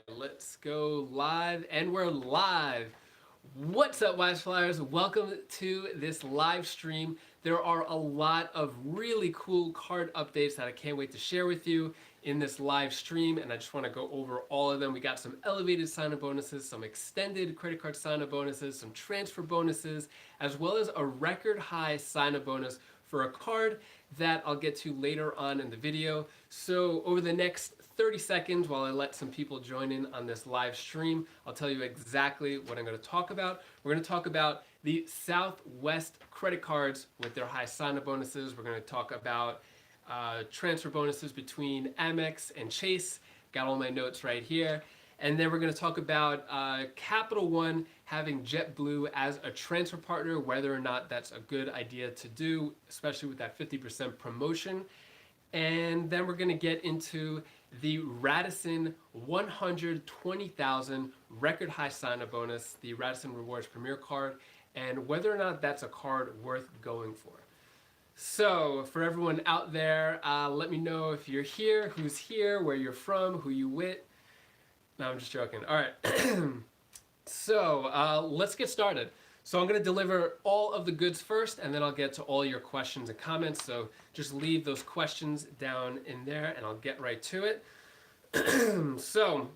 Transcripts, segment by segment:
Let's go live, and we're live. What's up, Wise Flyers? Welcome to this live stream. There are a lot of really cool card updates that I can't wait to share with you in this live stream, and I just want to go over all of them. We got some elevated sign-up bonuses, some extended credit card sign-up bonuses, some transfer bonuses, as well as a record high sign-up bonus for a card that I'll get to later on in the video. So over the next 30 seconds, while I let some people join in on this live stream, I'll tell you exactly what I'm going to talk about. We're going to talk about the Southwest credit cards with their high sign-up bonuses. We're going to talk about transfer bonuses between Amex and Chase. Got all my notes right here. And then we're going to talk about Capital One having JetBlue as a transfer partner, whether or not that's a good idea to do, especially with that 50% promotion. And then we're going to get into the Radisson 120,000 record high sign-up bonus, the Radisson Rewards Premier Card, and whether or not that's a card worth going for. So for everyone out there, let me know if you're here, who's here, where you're from, who you with. No, I'm just joking. All right. So let's get started. So I'm going to deliver all of the goods first, and then I'll get to all your questions and comments. So just leave those questions down in there, and I'll get right to it. So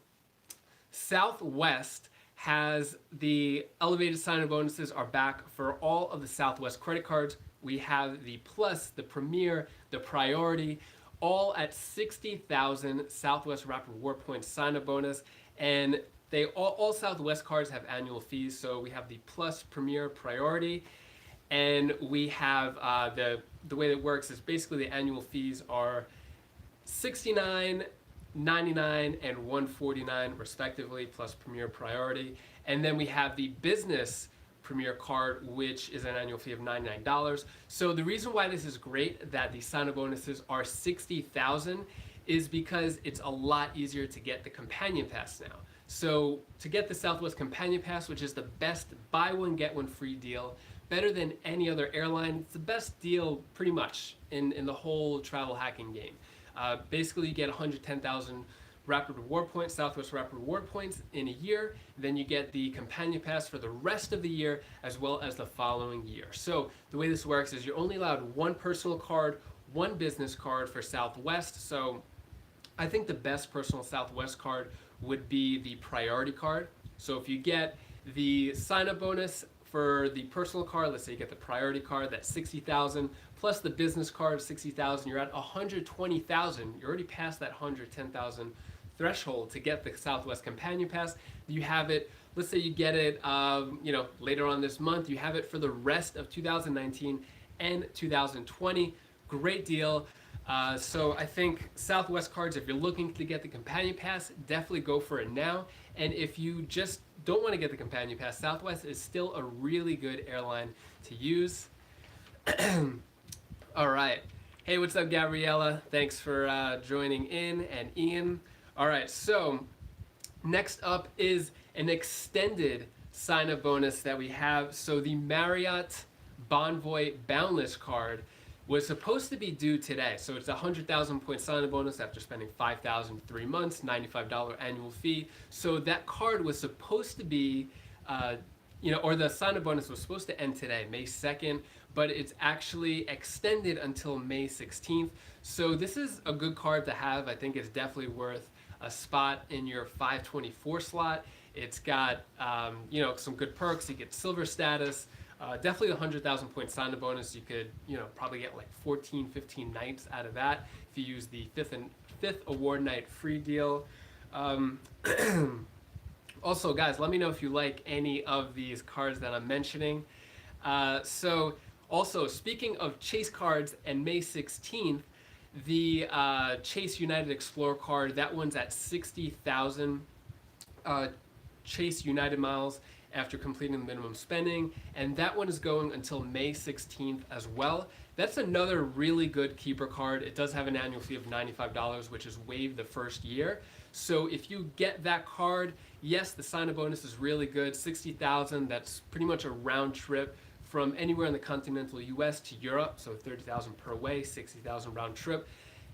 Southwest has the elevated sign-up bonuses are back for all of the Southwest credit cards. We have the Plus, the Premier, the Priority, all at 60,000 Southwest Rapid Reward Points sign-up bonus, and they all Southwest cards have annual fees. So we have the Plus, Premier, Priority, and we have the way that works is basically the annual fees are $69, $99, and $149 respectively, plus Premier, Priority, and then we have the Business Premier card, which is an annual fee of $99. So the reason why this is great that the sign-up bonuses are 60,000 is because it's a lot easier to get the Companion Pass now. So to get the Southwest Companion Pass, which is the best buy one get one free deal, better than any other airline, it's the best deal pretty much in the whole travel hacking game. Basically, you get 110,000 Rapid Reward Points, Southwest Rapid Reward Points in a year. Then you get the Companion Pass for the rest of the year as well as the following year. So the way this works is you're only allowed one personal card, one business card for Southwest. So I think the best personal Southwest card would be the Priority card. So if you get the sign-up bonus for the personal card, let's say you get the Priority card, that's 60,000, plus the business card, 60,000, you're at 120,000. You're already past that 110,000 threshold to get the Southwest Companion Pass. You have it, let's say you get it later on this month, you have it for the rest of 2019 and 2020. Great deal. So I think Southwest cards, if you're looking to get the Companion Pass, definitely go for it now. And if you just don't want to get the Companion Pass, Southwest is still a really good airline to use. All right. Hey, what's up, Gabriella? Thanks for joining in, and Ian. All right, so next up is an extended sign-up bonus that we have. So the Marriott Bonvoy Boundless card was supposed to be due today. So it's a 100,000 point sign-up bonus after spending 5,000 3 months, $95 annual fee. So that card was supposed to be, or the sign-up bonus was supposed to end today, May 2nd, but it's actually extended until May 16th. So this is a good card to have. I think it's definitely worth a spot in your 524 slot. It's got, some good perks. You get silver status. Definitely the 100,000 point sign-up bonus. You could, probably get like 14, 15 nights out of that if you use the fifth award night free deal. Also, guys, let me know if you like any of these cards that I'm mentioning. So, also, speaking of Chase cards and May 16th, the Chase United Explorer card, that one's at 60,000 Chase United miles after completing the minimum spending, and that one is going until May 16th as well. That's another really good keeper card. It does have an annual fee of $95, which is waived the first year. So if you get that card, yes, the sign-up bonus is really good, 60,000. That's pretty much a round trip from anywhere in the continental US to Europe, so 30,000 per way, 60,000 round trip.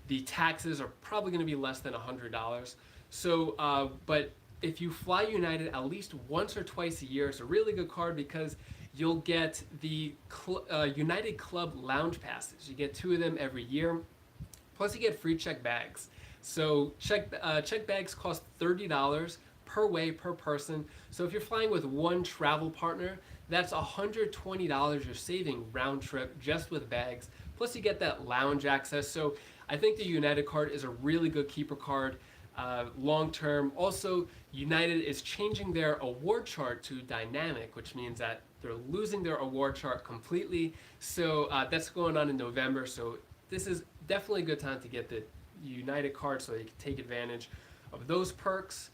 The taxes are probably going to be less than $100. So, but if you fly United at least once or twice a year, it's a really good card because you'll get the United Club lounge passes. You get 2 of them every year. Plus, you get free check bags. So check bags cost $30 per way per person. So if you're flying with one travel partner, that's $120 you're saving round trip just with bags. Plus, you get that lounge access. So I think the United card is a really good keeper card long term. Also, United is changing their award chart to dynamic, which means that they're losing their award chart completely. So that's going on in November. So this is definitely a good time to get the United card so you can take advantage of those perks.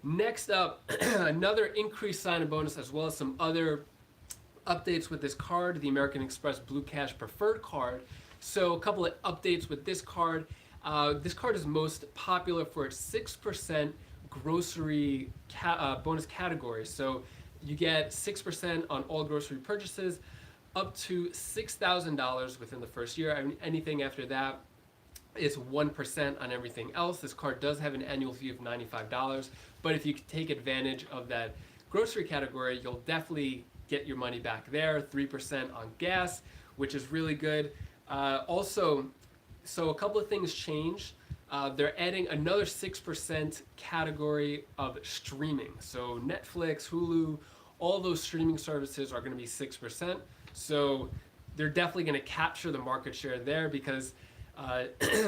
Next up, another increased sign-up bonus as well as some other updates with this card, the American Express Blue Cash Preferred card. So a couple of updates with this card. This card is most popular for its 6% grocery bonus category. So you get 6% on all grocery purchases up to $6,000 within the first year. I mean, anything after that is 1% on everything else. This card does have an annual fee of $95, but if you take advantage of that grocery category, you'll definitely get your money back there. 3% on gas, which is really good. Also, so a couple of things changed. They're adding another 6% category of streaming. So Netflix, Hulu, all those streaming services are going to be 6%. So they're definitely going to capture the market share there because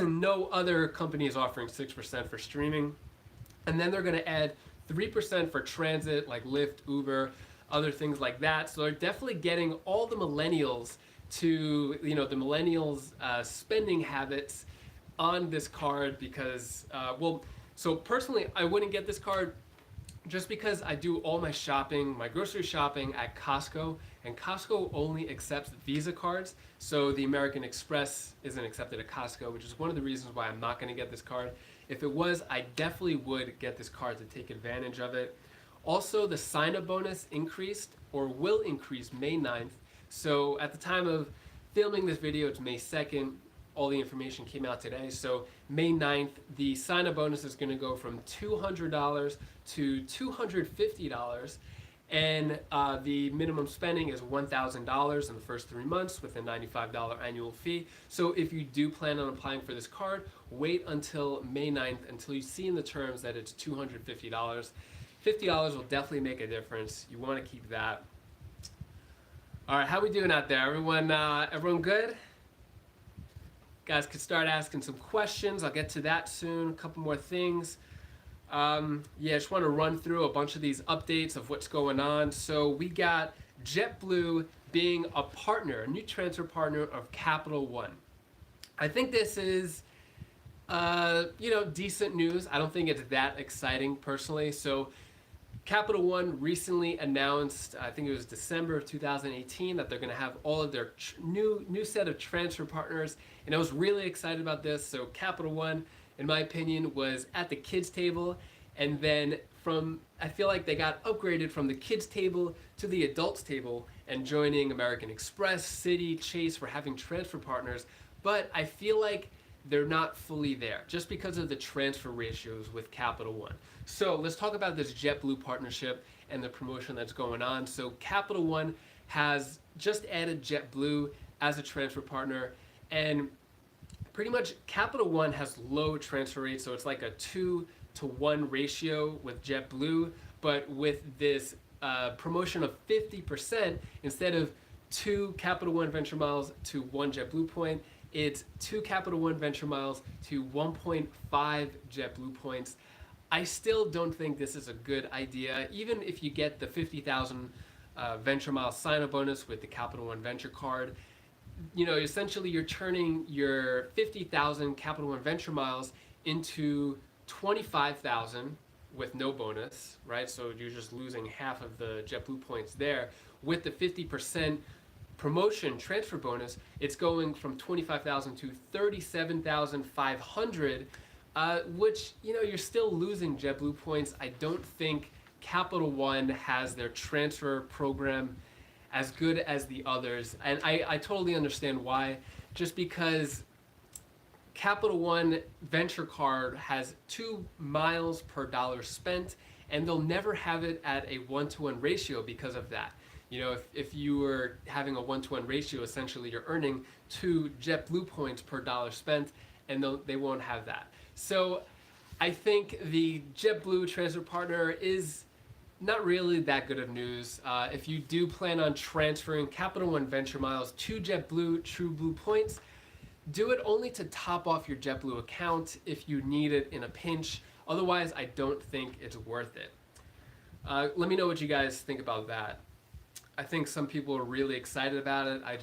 no other company is offering 6% for streaming. And then they're going to add 3% for transit like Lyft, Uber, other things like that. So they're definitely getting all the millennials to, the millennials' spending habits on this card because, so personally, I wouldn't get this card just because I do all my shopping, my grocery shopping at Costco, and Costco only accepts Visa cards, so the American Express isn't accepted at Costco, which is one of the reasons why I'm not going to get this card. If it was, I definitely would get this card to take advantage of it. Also, the sign-up bonus increased, or will increase, May 9th. So at the time of filming this video, it's May 2nd. All the information came out today. So May 9th, the sign-up bonus is going to go from $200 to $250. And the minimum spending is $1,000 in the first 3 months with a $95 annual fee. So if you do plan on applying for this card, wait until May 9th until you see in the terms that it's $250. $50 will definitely make a difference. You want to keep that. All right, how we doing out there? Everyone good? Guys could start asking some questions. I'll get to that soon. A couple more things. I just want to run through a bunch of these updates of what's going on. So we got JetBlue being a partner, a new transfer partner of Capital One. I think this is, decent news. I don't think it's that exciting personally. So Capital One recently announced, I think it was December of 2018, that they're going to have all of their new set of transfer partners, and I was really excited about this. So Capital One, in my opinion, was at the kids table, and then I feel like they got upgraded from the kids table to the adults table and joining American Express, Citi, Chase for having transfer partners, but I feel like they're not fully there just because of the transfer ratios with Capital One. So let's talk about this JetBlue partnership and the promotion that's going on. So Capital One has just added JetBlue as a transfer partner, and pretty much Capital One has low transfer rates, so it's like a 2-to-1 ratio with JetBlue, but with this promotion of 50%, instead of 2 Capital One Venture Miles to 1 JetBlue point, it's 2 Capital One Venture Miles to 1.5 JetBlue points. I still don't think this is a good idea, even if you get the 50,000 Venture Miles sign-up bonus with the Capital One Venture card. Essentially you're turning your 50,000 Capital One Venture Miles into 25,000 with no bonus, right? So you're just losing half of the JetBlue points there. With the 50% promotion transfer bonus, it's going from 25,000 to 37,500, which, you're still losing JetBlue points. I don't think Capital One has their transfer program as good as the others, and I totally understand why. Just because Capital One Venture Card has 2 miles per dollar spent, and they'll never have it at a 1-to-1 ratio because of that. You know, if you were having a 1-to-1 ratio, essentially you're earning 2 JetBlue points per dollar spent, and they won't have that. So I think the JetBlue transfer partner is not really that good of news. If you do plan on transferring Capital One Venture Miles to JetBlue TrueBlue points, do it only to top off your JetBlue account if you need it in a pinch. Otherwise, I don't think it's worth it. Let me know what you guys think about that. I think some people are really excited about it. I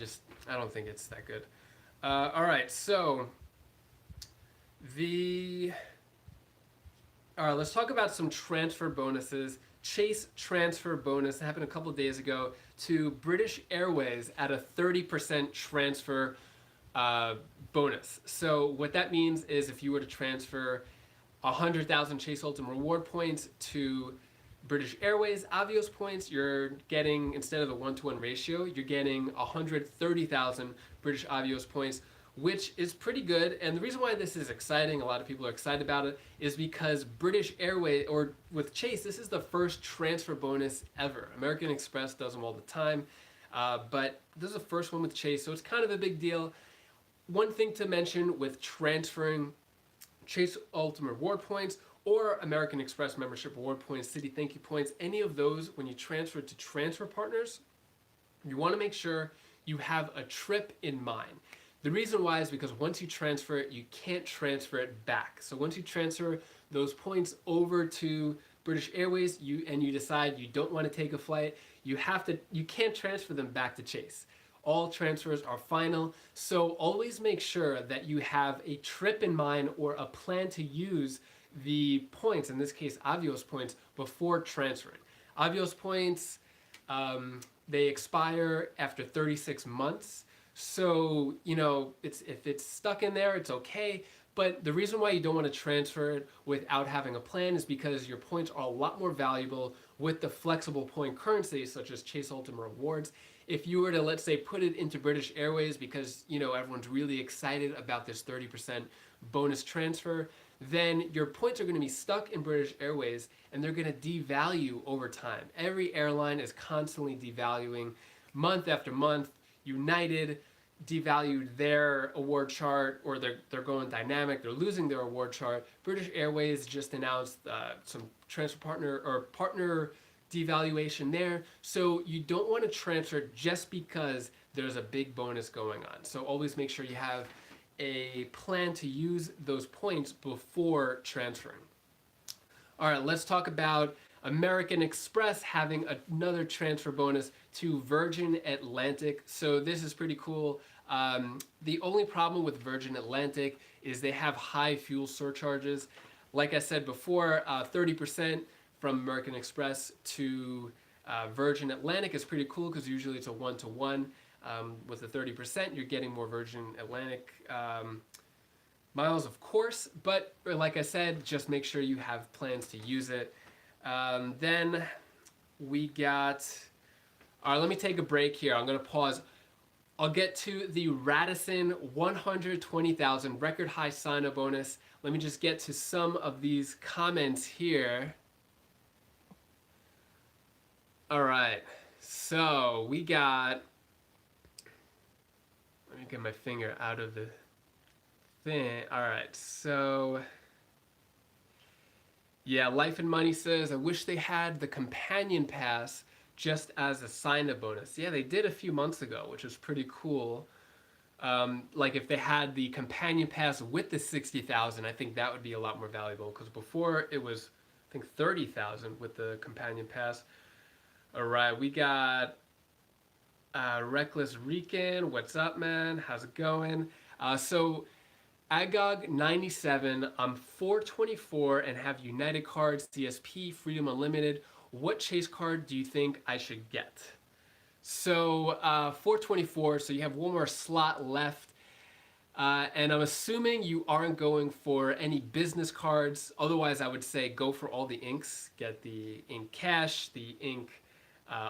don't think it's that good. All right, so all right, let's talk about some transfer bonuses. Chase transfer bonus happened a couple days ago to British Airways at a 30% transfer bonus. So what that means is if you were to transfer 100,000 Chase Ultimate Reward points to British Airways Avios points, you're getting, instead of the 1-to-1 ratio, you're getting 130,000 British Avios points, which is pretty good. And the reason why this is exciting, a lot of people are excited about it, is because British Airways, or with Chase, this is the first transfer bonus ever. American Express does them all the time, but this is the first one with Chase, so it's kind of a big deal. One thing to mention with transferring Chase Ultimate Reward points or American Express membership reward points, Citi Thank You points, any of those, when you transfer to transfer partners, you want to make sure you have a trip in mind. The reason why is because once you transfer it, you can't transfer it back. So once you transfer those points over to British Airways, and you decide you don't want to take a flight, you can't transfer them back to Chase. All transfers are final, so always make sure that you have a trip in mind or a plan to use the points, in this case Avios points, before transferring. Avios points, they expire after 36 months, so you know, if it's stuck in there, it's okay. But the reason why you don't want to transfer it without having a plan is because your points are a lot more valuable with the flexible point currency, such as Chase Ultimate Rewards. If you were to, let's say, put it into British Airways because, you know, everyone's really excited about this 30% bonus transfer, then your points are going to be stuck in British Airways and they're going to devalue over time. Every airline is constantly devaluing month after month. United devalued their award chart, or they're going dynamic, they're losing their award chart. British Airways just announced some transfer partner devaluation there. So you don't want to transfer just because there's a big bonus going on. So always make sure you have a plan to use those points before transferring. All right, let's talk about American Express having another transfer bonus to Virgin Atlantic. So this is pretty cool. The only problem with Virgin Atlantic is they have high fuel surcharges. Like I said before, 30% from American Express to Virgin Atlantic is pretty cool because usually it's a 1-to-1. With the 30%, you're getting more Virgin Atlantic miles, of course. But like I said, just make sure you have plans to use it. Then we got, all right, let me take a break here. I'm going to pause. I'll get to the Radisson 120,000 record high sign-up bonus. Let me just get to some of these comments here. All right, so we got, let me get my finger out of the thing. All right, so yeah, Life and Money says, I wish they had the companion pass just as a sign-up bonus. Yeah, they did a few months ago, which was pretty cool. Like if they had the companion pass with the 60,000, I think that would be a lot more valuable, because before it was, I think, 30,000 with the companion pass. All right, we got Reckless Rican. What's up, man? How's it going? So Agog 97, I'm 424 and have United cards, CSP, Freedom Unlimited. What Chase card do you think I should get? So 424, so you have one more slot left. And I'm assuming you aren't going for any business cards. Otherwise, I would say go for all the inks. Get the ink cash, the ink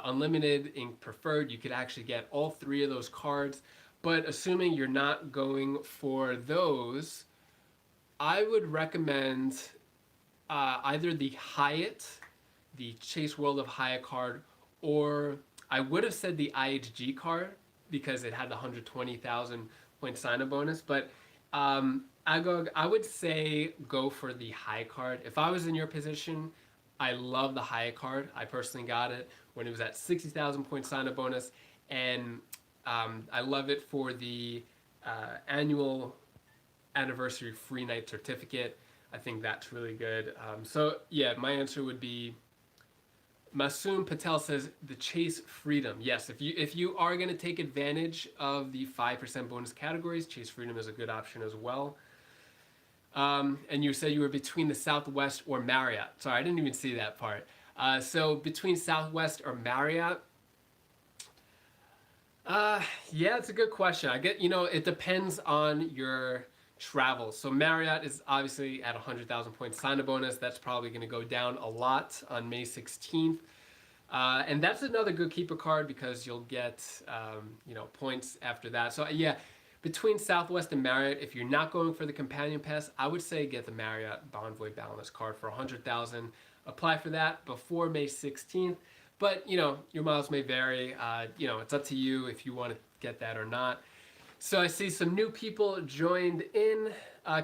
unlimited, ink preferred. You could actually get all three of those cards. But assuming you're not going for those, I would recommend either the Hyatt, the Chase World of Hyatt card, or I would have said the IHG card because it had the 120,000 point sign-up bonus. But I would say go for the Hyatt card. If I was in your position, I love the Hyatt card. I personally got it when it was at 60,000 point sign-up bonus, and I love it for the annual anniversary free night certificate. I think that's really good. So yeah, my answer would be Masoom Patel says the Chase Freedom. Yes, if you are going to take advantage of the 5% bonus categories, Chase Freedom is a good option as well. And you said you were between the Southwest or Marriott. Sorry, I didn't even see that part. So between Southwest or Marriott, yeah, it's a good question. I get, it depends on your travel. So Marriott is obviously at 100,000 point sign-up bonus. That's probably going to go down a lot on May 16th. And that's another good keeper card because you'll get, points after that. So yeah, between Southwest and Marriott, if you're not going for the companion pass, I would say get the Marriott Bonvoy Boundless card for 100,000. Apply for that before May 16th. But, your miles may vary. It's up to you if you want to get that or not. So I see some new people joined in.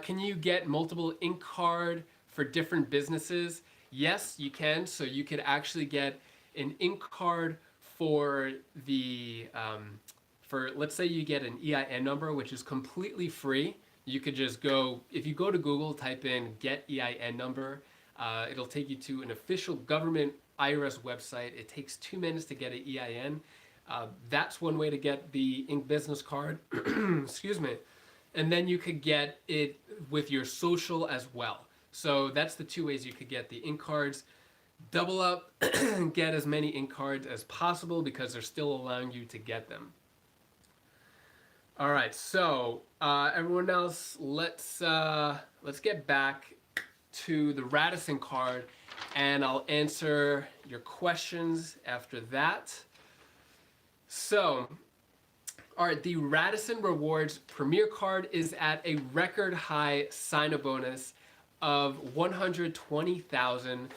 Can you get multiple ink card for different businesses? Yes, you can. So you could actually get an ink card for the, let's say you get an EIN number, which is completely free. You could just go, if you go to Google, type in get EIN number, it'll take you to an official government IRS website. It takes 2 minutes to get an EIN. That's one way to get the ink business card. Excuse me. And then you could get it with your social as well. So that's the 2 ways you could get the ink cards. Double up, get as many ink cards as possible because they're still allowing you to get them. All right, so everyone else, let's get back to the Radisson card, and I'll answer your questions after that. So, all right, the Radisson Rewards Premier Card is at a record high sign-up bonus of 120,000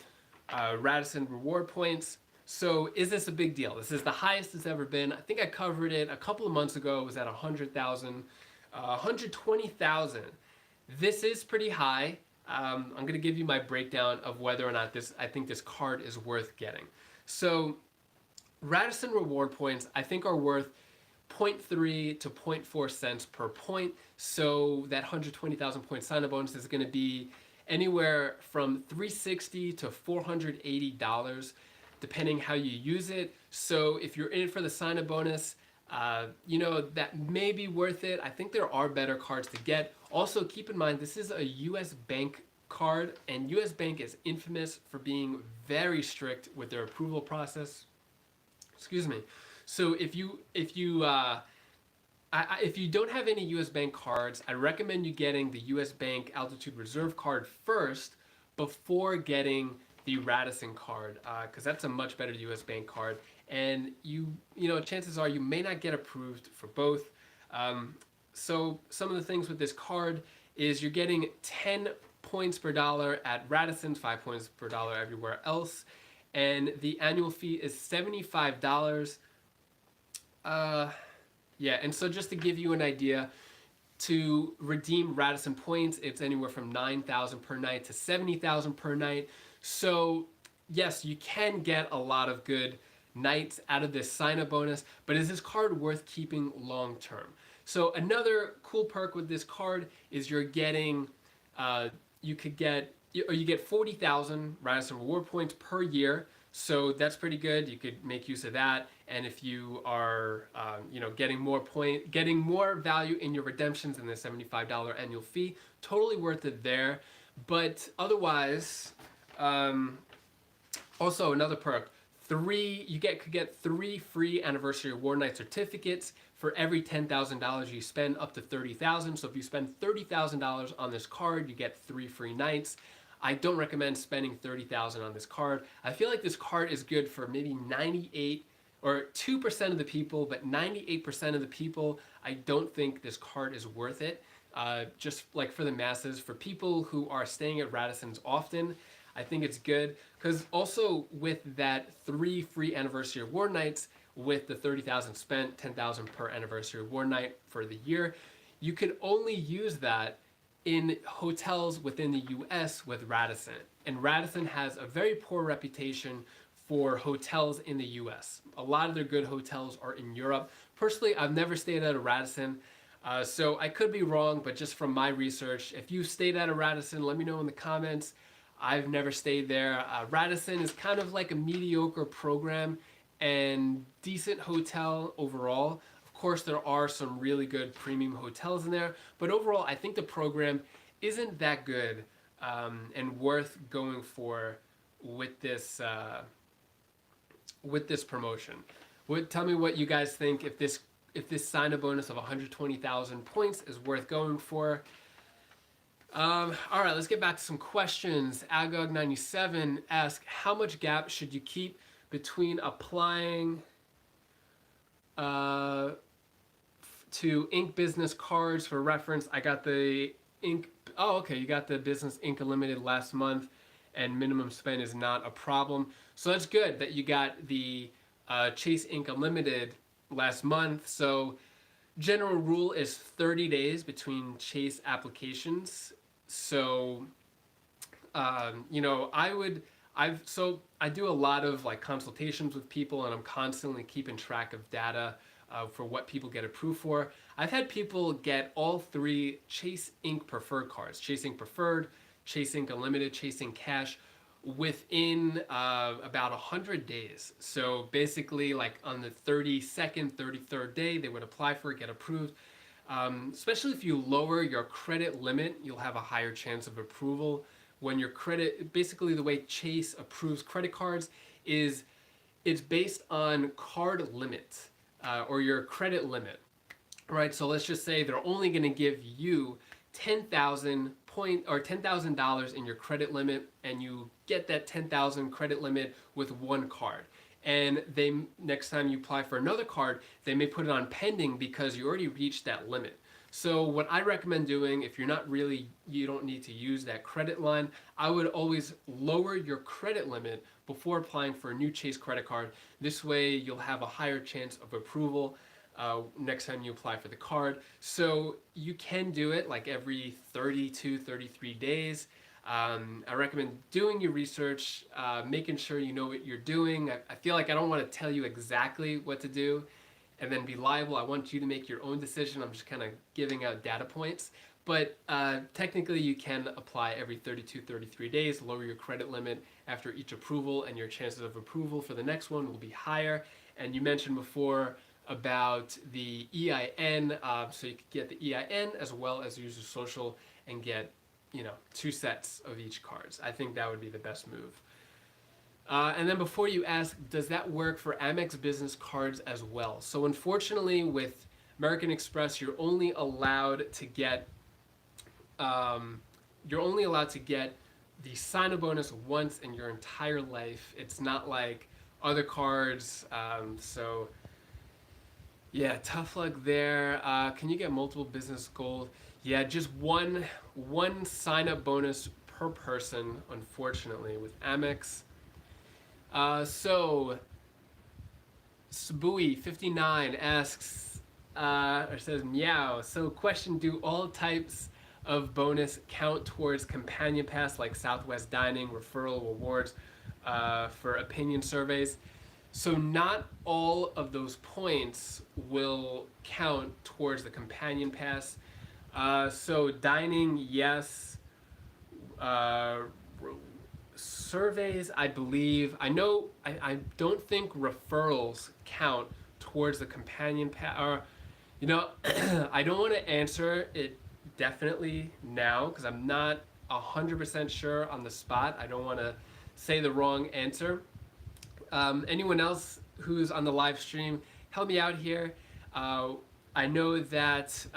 Radisson reward points. So is this a big deal? This is the highest it's ever been. I think I covered it a couple of months ago. It was at 100,000, 120,000. This is pretty high. I'm going to give you my breakdown of whether or not I think this card is worth getting. So Radisson reward points, I think, are worth 0.3 to 0.4 cents per point. So that 120,000 point sign-up bonus is going to be anywhere from $360 to $480, depending how you use it. So if you're in it for the sign-up bonus, that may be worth it. I think there are better cards to get. Also, keep in mind, this is a U.S. Bank card, and U.S. Bank is infamous for being very strict with their approval process. Excuse me. So if you don't have any U.S. Bank cards, I recommend you getting the U.S. Bank Altitude Reserve card first before getting the Radisson card, because that's a much better U.S. Bank card, and chances are you may not get approved for both. So some of the things with this card is you're getting 10 points per dollar at Radisson, 5 points per dollar everywhere else, and the annual fee is $75. Yeah, and so just to give you an idea, to redeem Radisson points, it's anywhere from 9,000 per night to 70,000 per night. So yes, you can get a lot of good nights out of this sign-up bonus, but is this card worth keeping long term? So another cool perk with this card is you're getting, you get 40,000 Radisson reward points per year. So that's pretty good. You could make use of that. And if you are, getting more value in your redemptions than the $75 annual fee, totally worth it there. But otherwise, also another perk, could get 3 free anniversary award night certificates for every $10,000 you spend, up to $30,000. So if you spend $30,000 on this card, you get 3 free nights. I don't recommend spending $30,000 on this card. I feel like this card is good for maybe 98 or 2% of the people, but 98% of the people, I don't think this card is worth it. just like for the masses, for people who are staying at Radisson's often. I think it's good because also with that 3 free anniversary award nights, with the 30,000 spent, 10,000 per anniversary award night for the year, you can only use that in hotels within the US with Radisson. And Radisson has a very poor reputation for hotels in the US. A lot of their good hotels are in Europe. Personally, I've never stayed at a Radisson, so I could be wrong, but just from my research, if you stayed at a Radisson, let me know in the comments. I've never stayed there. Radisson is kind of like a mediocre program and decent hotel overall. Of course, there are some really good premium hotels in there, but overall, I think the program isn't that good and worth going for with this promotion. Tell me what you guys think, if this sign-up bonus of 120,000 points is worth going for. All right, let's get back to some questions. Agog97 asks, how much gap should you keep between applying to Ink Business cards? For reference, I got the Ink, oh, okay, you got the Business Ink Unlimited last month, and minimum spend is not a problem. So that's good that you got the Chase Ink Unlimited last month. So general rule is 30 days between Chase applications. So, you know, I do a lot of like consultations with people, and I'm constantly keeping track of data for what people get approved for. I've had people get all 3 Chase Ink Preferred cards, Chase Ink Preferred, Chase Ink Unlimited, Chase Ink Cash, within about 100 days. So basically, like on the 32nd, 33rd day, they would apply for it, get approved. Especially if you lower your credit limit, you'll have a higher chance of approval. When your credit, basically the way Chase approves credit cards is it's based on card limit or your credit limit, right? So let's just say they're only going to give you $10,000 in your credit limit, and you get that 10,000 credit limit with one card. And they, next time you apply for another card, they may put it on pending because you already reached that limit. So what I recommend doing, if you're not really, you don't need to use that credit line, I would always lower your credit limit before applying for a new Chase credit card. This way you'll have a higher chance of approval next time you apply for the card. So you can do it like every 32, 33 days. I recommend doing your research, making sure you know what you're doing. I feel like I don't want to tell you exactly what to do and then be liable. I want you to make your own decision. I'm just kind of giving out data points. But technically you can apply every 32, 33 days, lower your credit limit after each approval, and your chances of approval for the next one will be higher. And you mentioned before about the EIN, so you could get the EIN as well as use your social and get, you know, 2 sets of each cards. I think that would be the best move. And then before you ask, does that work for Amex Business cards as well? So unfortunately with American Express, you're only allowed to get the sign-up bonus once in your entire life. It's not like other cards, so yeah, tough luck there. Can you get multiple business gold? Yeah, just one sign-up bonus per person, unfortunately, with Amex. So Sabui59 asks, or says, meow. So question, do all types of bonus count towards companion pass like Southwest Dining, referral rewards for opinion surveys? So not all of those points will count towards the companion pass. So dining, yes. Surveys, I believe. I don't think referrals count towards the companion pass. Or, you know, I don't want to answer it definitely now because I'm not 100% sure on the spot. I don't want to say the wrong answer. Anyone else who's on the live stream, help me out here. I know that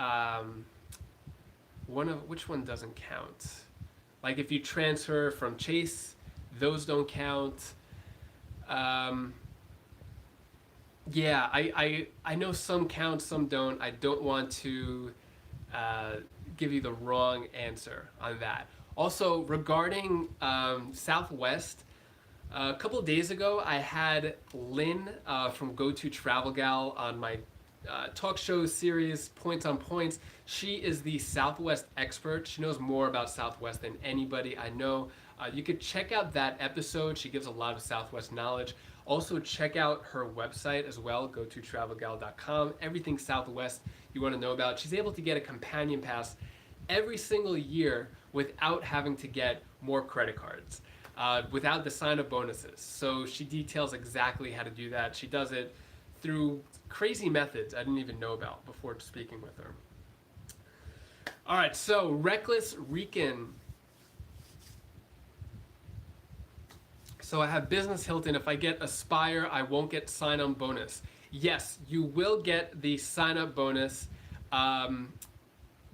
which one doesn't count? Like if you transfer from Chase, those don't count. Yeah, I know some count, some don't. I don't want to give you the wrong answer on that. Also, regarding Southwest, a couple of days ago, I had Lynn from Go To Travel Gal on my talk show series, Points on Points. She is the Southwest expert. She knows more about Southwest than anybody I know. You could check out that episode. She gives a lot of Southwest knowledge. Also, check out her website as well, gototravelgal.com. Everything Southwest you want to know about. She's able to get a companion pass every single year without having to get more credit cards. Without the sign-up bonuses. So she details exactly how to do that. She does it through crazy methods I didn't even know about before speaking with her. All right, so Reckless Rican. So I have Business Hilton. If I get Aspire, I won't get sign-up bonus. Yes, you will get the sign-up bonus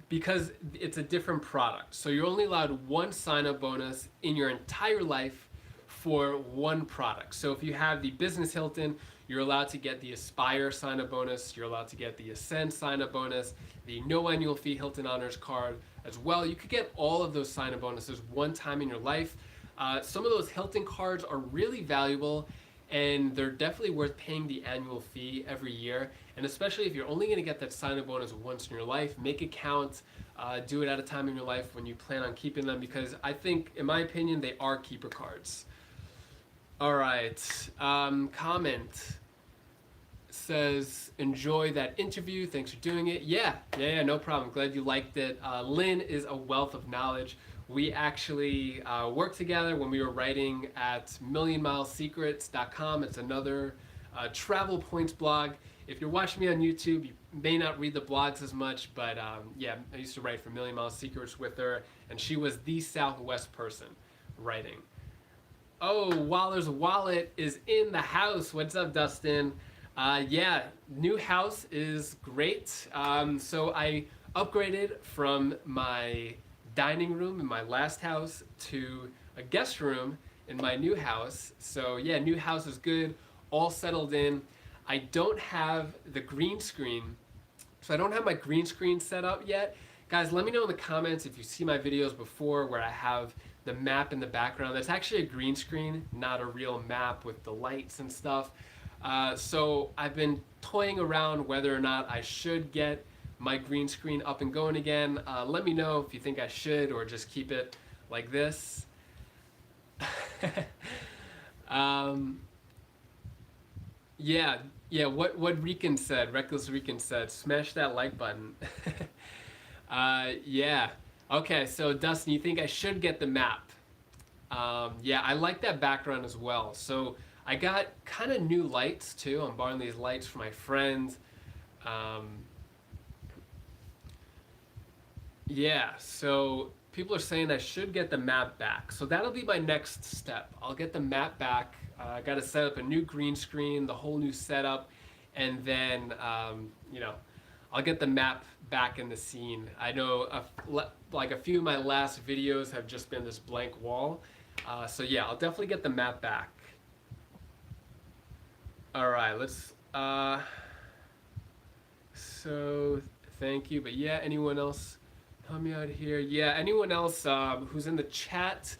because it's a different product. So you're only allowed one sign-up bonus in your entire life for one product. So if you have the Business Hilton, you're allowed to get the Aspire sign-up bonus, you're allowed to get the Ascend sign-up bonus, the no annual fee Hilton Honors card as well. You could get all of those sign-up bonuses one time in your life. Some of those Hilton cards are really valuable, and they're definitely worth paying the annual fee every year. And especially if you're only going to get that sign-up bonus once in your life, make it count. Do it at a time in your life when you plan on keeping them, because I think, in my opinion, they are keeper cards. All right. Comment says, enjoy that interview. Thanks for doing it. Yeah, no problem. Glad you liked it. Lynn is a wealth of knowledge. We actually worked together when we were writing at millionmilesecrets.com. It's another travel points blog. If you're watching me on YouTube, you may not read the blogs as much, but yeah, I used to write for Million Mile Secrets with her, and she was the Southwest person writing. Oh, Waller's Wallet is in the house. What's up, Dustin? Yeah, new house is great. So I upgraded from my dining room in my last house to a guest room in my new house. So yeah, new house is good, all settled in. I don't have the green screen, so I don't have my green screen set up yet. Guys, let me know in the comments if you see my videos before where I have the map in the background. That's actually a green screen, not a real map with the lights and stuff. So I've been toying around whether or not I should get my green screen up and going again. Let me know if you think I should or just keep it like this. Yeah, what Rican said, Reckless Rican said, smash that like button. Yeah, okay, so Dustin, you think I should get the map? Yeah, I like that background as well. So I got kind of new lights too. I'm borrowing these lights from my friends. Yeah, so people are saying I should get the map back. So that'll be my next step. I'll get the map back. I got to set up a new green screen, the whole new setup, and then, you know, I'll get the map back in the scene. I know like a few of my last videos have just been this blank wall. So yeah, I'll definitely get the map back. All right, let's, so thank you. But yeah, anyone else? Help me out here. Yeah, anyone else who's in the chat,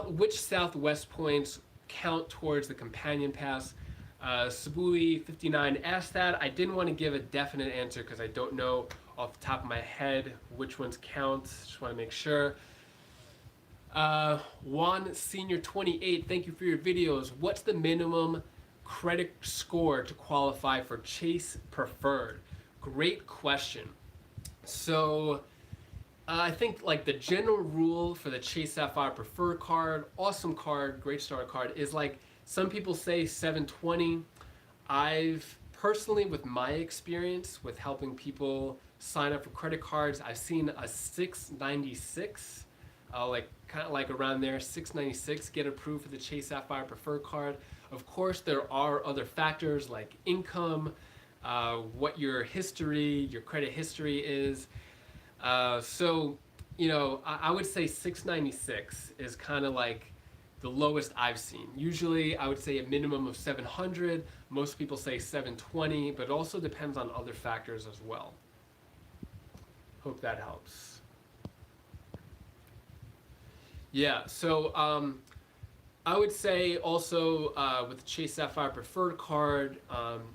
which Southwest points count towards the companion pass? Sabui59 asked that. I didn't want to give a definite answer because I don't know off the top of my head which ones count. Just want to make sure. Juan Senior 28, thank you for your videos. What's the minimum credit score to qualify for Chase Preferred? Great question. So I think like the general rule for the Chase Sapphire Preferred card, awesome card, great starter card, is like some people say 720. I've personally, with my experience with helping people sign up for credit cards, I've seen a 696, like kind of like around there, 696 get approved for the Chase Sapphire Preferred card. Of course, there are other factors like income, what your history, your credit history is. So, you know, I would say 696 is kind of like the lowest I've seen. Usually, I would say a minimum of 700. Most people say 720, but it also depends on other factors as well. Hope that helps. Yeah, so I would say also with the Chase Sapphire Preferred card,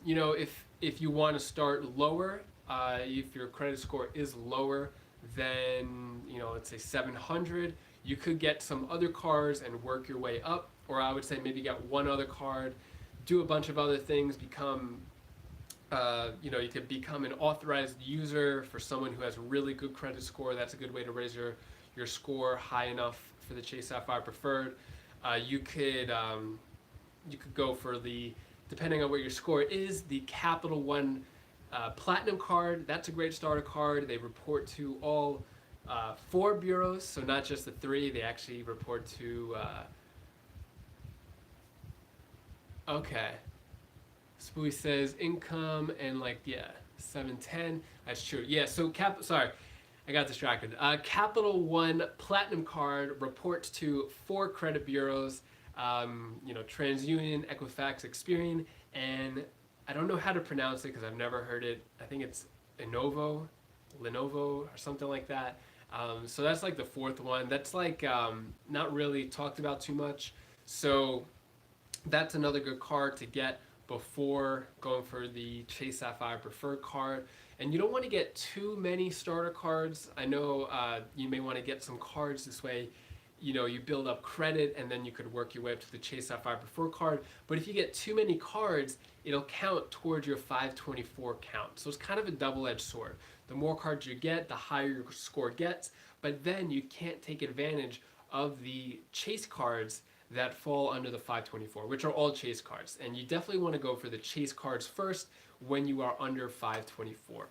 you know, if you want to start lower, if your credit score is lower than, you know, let's say 700, you could get some other cards and work your way up. Or I would say maybe get one other card, do a bunch of other things, become, you know, you could become an authorized user for someone who has a really good credit score. That's a good way to raise your score high enough for the Chase Sapphire Preferred. You could go for the, depending on what your score is, the Capital One Platinum card. That's a great starter card. They report to all 4 bureaus, so not just the 3. They actually report to. Okay. Spooey says income and like, yeah, 710. That's true. Yeah. So sorry. I got distracted. Capital One Platinum card reports to 4 credit bureaus, you know, TransUnion, Equifax, Experian, and I don't know how to pronounce it because I've never heard it. I think it's Lenovo, or something like that. So that's like the 4th one. That's like not really talked about too much. So that's another good card to get before going for the Chase Sapphire Preferred card. And you don't want to get too many starter cards. I know you may want to get some cards this way. You know, you build up credit and then you could work your way up to the Chase Sapphire Preferred card. But if you get too many cards, it'll count towards your 524 count. So it's kind of a double-edged sword. The more cards you get, the higher your score gets. But then you can't take advantage of the Chase cards that fall under the 524, which are all Chase cards. And you definitely want to go for the Chase cards first when you are under 524.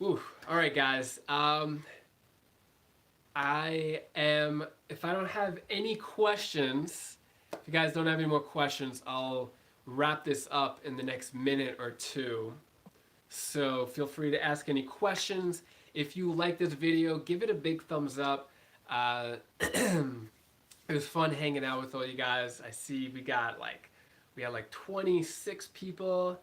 Ooh, all right, guys. If I don't have any questions, if you guys don't have any more questions, I'll wrap this up in the next minute or 2. So feel free to ask any questions. If you like this video, give it a big thumbs up. It was fun hanging out with all you guys. I see we had like 26 people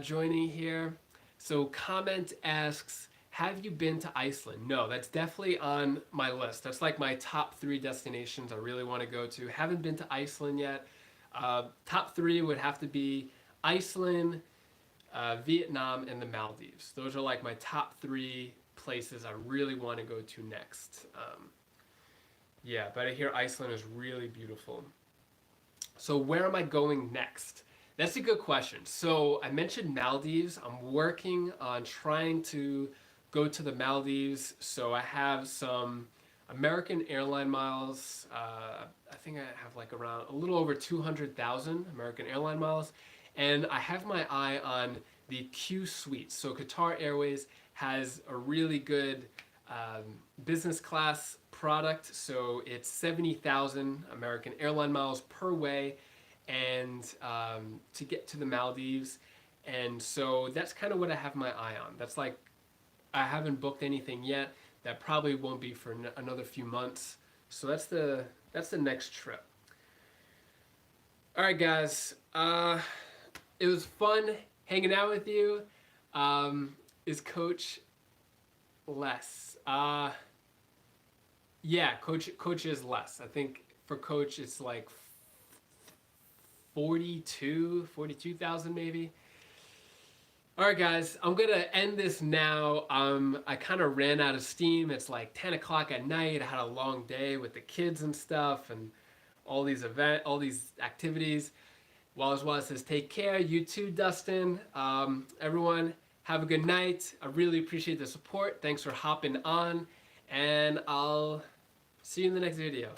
joining here. So comment asks, have you been to Iceland? No, that's definitely on my list. That's like my top 3 destinations I really want to go to. Haven't been to Iceland yet. Top 3 would have to be Iceland, Vietnam, and the Maldives. Those are like my top 3 places I really want to go to next. Yeah, but I hear Iceland is really beautiful. So where am I going next? That's a good question. So I mentioned Maldives. I'm working on trying to go to the Maldives. So I have some American airline miles. I think I have like around a little over 200,000 American airline miles. And I have my eye on the Q Suites. So Qatar Airways has a really good business class product. So it's 70,000 American airline miles per way, and to get to the Maldives. And so that's kind of what I have my eye on. That's like, I haven't booked anything yet. That probably won't be for another few months. So that's the next trip. All right, guys. It was fun hanging out with you. Is Coach less? Yeah, Coach is less. I think for Coach it's like 42,000 maybe. All right, guys, I'm gonna end this now. I kind of ran out of steam. It's like 10 o'clock at night. I had a long day with the kids and stuff, and all these activities. Wallace says, take care. You too, Dustin. Everyone, have a good night. I really appreciate the support. Thanks for hopping on, and I'll see you in the next video.